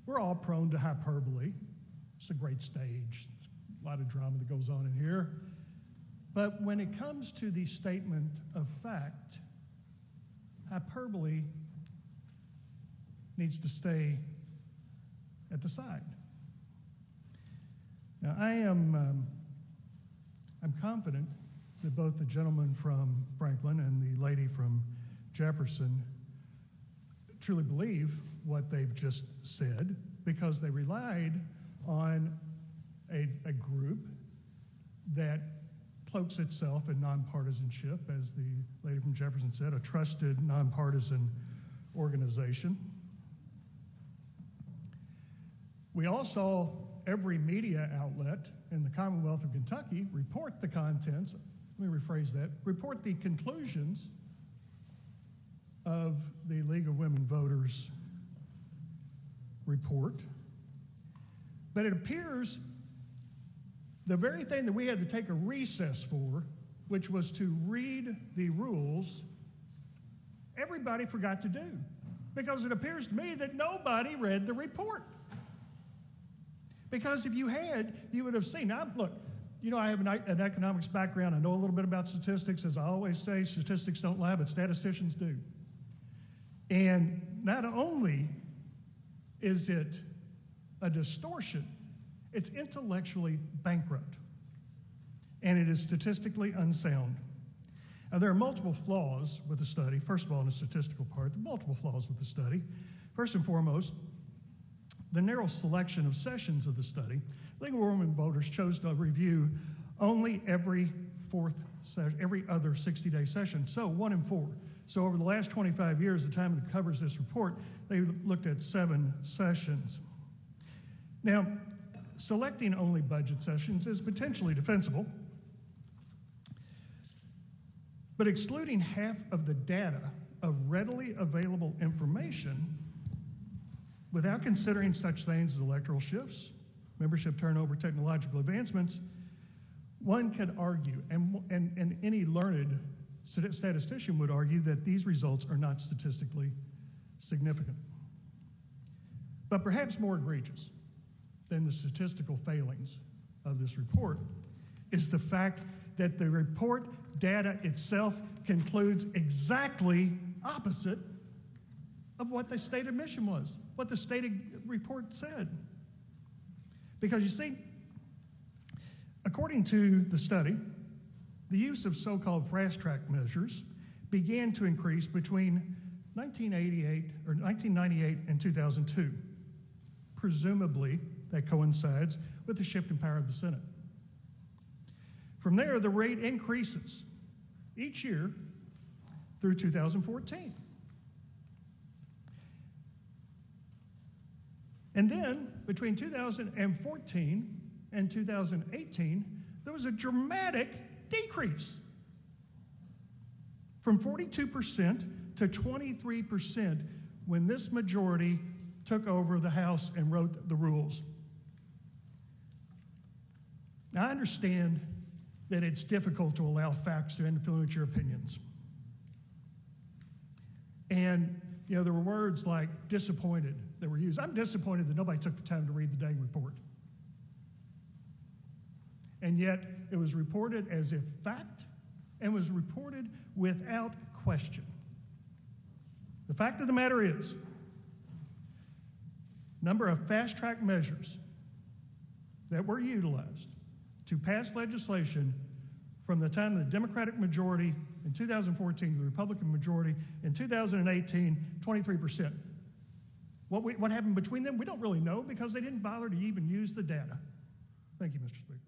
we're all prone to hyperbole. It's a great stage, a lot of drama that goes on in here. But when it comes to the statement of fact, hyperbole needs to stay at the side. Now, I'm confident that both the gentleman from Franklin and the lady from Jefferson truly believe what they've just said, because they relied on a group that cloaks itself in nonpartisanship, as the lady from Jefferson said, a trusted nonpartisan organization. We all saw every media outlet in the Commonwealth of Kentucky report the contents, let me rephrase that, report the conclusions of the League of Women Voters report. But it appears the very thing that we had to take a recess for, which was to read the rules, everybody forgot to do. Because it appears to me that nobody read the report. Because if you had, you would have seen. Now, look, you know, I have an economics background. I know a little bit about statistics. As I always say, statistics don't lie, but statisticians do. And not only is it a distortion, it's intellectually bankrupt. And it is statistically unsound. Now, there are multiple flaws with the study. First of all, in the statistical part, there are multiple flaws with the study. First and foremost, the narrow selection of sessions of the study. League of Women Voters chose to review only every other 60-day session, so 1 in 4. So over the last 25 years, the time that covers this report, they looked at 7 sessions. Now, selecting only budget sessions is potentially defensible, but excluding half of the data of readily available information without considering such things as electoral shifts, membership turnover, technological advancements, one could argue, and any learned statistician would argue, that these results are not statistically significant. But perhaps more egregious than the statistical failings of this report is the fact that the report data itself concludes exactly opposite of what the stated mission was, what the stated report said. Because you see, according to the study, the use of so-called fast-track measures began to increase between 1998 and 2002. Presumably, that coincides with the shift in power of the Senate. From there, the rate increases each year through 2014. And then, between 2014 and 2018, there was a dramatic decrease from 42% to 23% when this majority took over the House and wrote the rules. Now, I understand that it's difficult to allow facts to influence your opinions. And, you know, there were words like disappointed that were used. I'm disappointed that nobody took the time to read the dang report. And yet, it was reported as if fact and was reported without question. The fact of the matter is, number of fast-track measures that were utilized to pass legislation from the time of the Democratic majority in 2014 to the Republican majority in 2018, 23%. What happened between them, we don't really know, because they didn't bother to even use the data. Thank you, Mr. Speaker.